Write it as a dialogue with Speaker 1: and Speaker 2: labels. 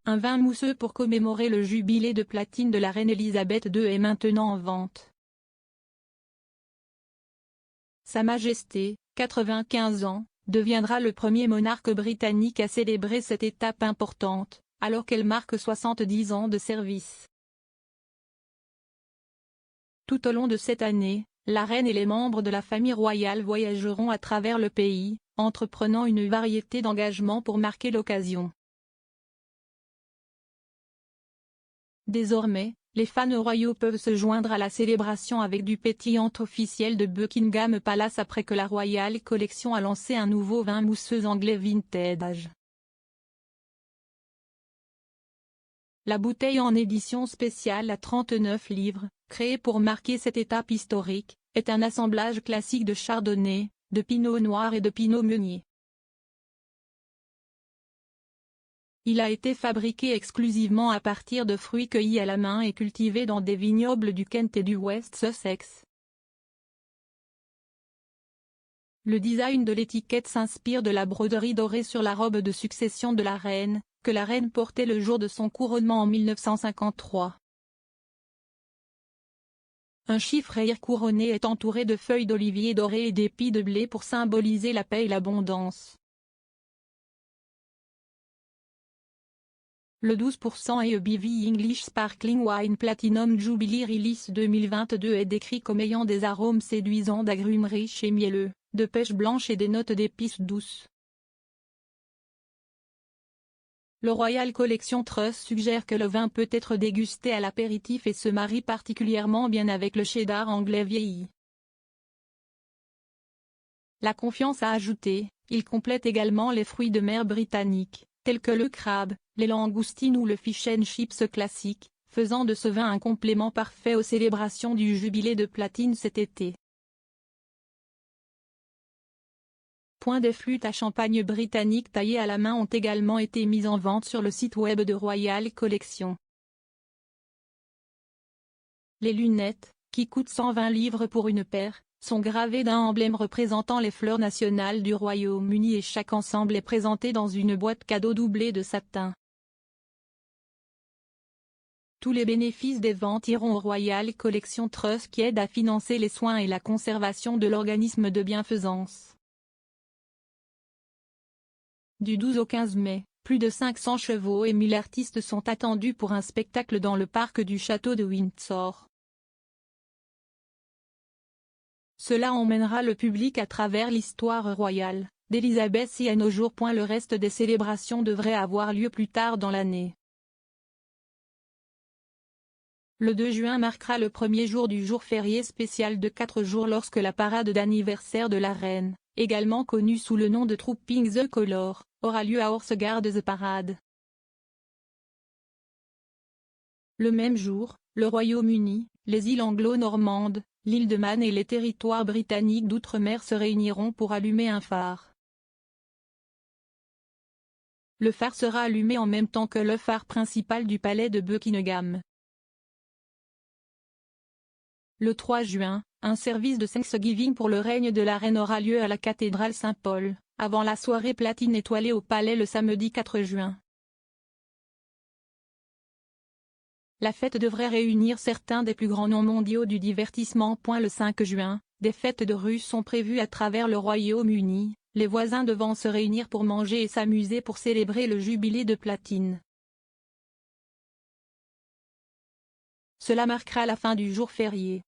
Speaker 1: Un vin mousseux pour commémorer le jubilé de platine de la reine Elisabeth II est maintenant en vente. Sa Majesté, 95 ans, deviendra le premier monarque britannique à célébrer cette étape importante, alors qu'elle marque 70 ans de service. Tout au long de cette année, la reine et les membres de la famille royale voyageront à travers le pays, entreprenant une variété d'engagements pour marquer l'occasion. Désormais, les fans royaux peuvent se joindre à la célébration avec du pétillant officiel de Buckingham Palace après que la Royal Collection a lancé un nouveau vin mousseux anglais vintage. La bouteille en édition spéciale à 39 livres, créée pour marquer cette étape historique, est un assemblage classique de chardonnay, de pinot noir et de pinot meunier. Il a été fabriqué exclusivement à partir de fruits cueillis à la main et cultivés dans des vignobles du Kent et du West Sussex. Le design de l'étiquette s'inspire de la broderie dorée sur la robe de succession de la reine, que la reine portait le jour de son couronnement en 1953. Un chiffre couronné est entouré de feuilles d'olivier dorées et d'épis de blé pour symboliser la paix et l'abondance. Le 12% ABV English Sparkling Wine Platinum Jubilee Release 2022 est décrit comme ayant des arômes séduisants d'agrumes riches et mielleux, de pêche blanche et des notes d'épices douces. Le Royal Collection Trust suggère que le vin peut être dégusté à l'apéritif et se marie particulièrement bien avec le cheddar anglais vieilli. La confiance a ajouté, il complète également les fruits de mer britanniques, tels que le crabe, les langoustines ou le fish and chips classique, faisant de ce vin un complément parfait aux célébrations du jubilé de platine cet été. Des flûtes à champagne britanniques taillées à la main ont également été mises en vente sur le site web de Royal Collection. Les lunettes, qui coûtent 120 livres pour une paire, sont gravées d'un emblème représentant les fleurs nationales du Royaume-Uni et chaque ensemble est présenté dans une boîte cadeau doublée de satin. Tous les bénéfices des ventes iront au Royal Collection Trust qui aide à financer les soins et la conservation de l'organisme de bienfaisance. Du 12 au 15 mai, plus de 500 chevaux et 1000 artistes sont attendus pour un spectacle dans le parc du château de Windsor. Cela emmènera le public à travers l'histoire royale d'Elizabeth et à nos jours. Le reste des célébrations devrait avoir lieu plus tard dans l'année. Le 2 juin marquera le premier jour du jour férié spécial de 4 jours lorsque la parade d'anniversaire de la reine, également connue sous le nom de Trooping the Colour, aura lieu à Horsegard the Parade. Le même jour, le Royaume-Uni, les îles anglo-normandes, l'île de Man et les territoires britanniques d'outre-mer se réuniront pour allumer un phare. Le phare sera allumé en même temps que le phare principal du palais de Buckingham. Le 3 juin, un service de Thanksgiving pour le règne de la reine aura lieu à la cathédrale Saint-Paul, avant la soirée platine étoilée au palais le samedi 4 juin. La fête devrait réunir certains des plus grands noms mondiaux du divertissement. Le 5 juin, des fêtes de rue sont prévues à travers le Royaume-Uni, les voisins devant se réunir pour manger et s'amuser pour célébrer le jubilé de platine. Cela marquera la fin du jour férié.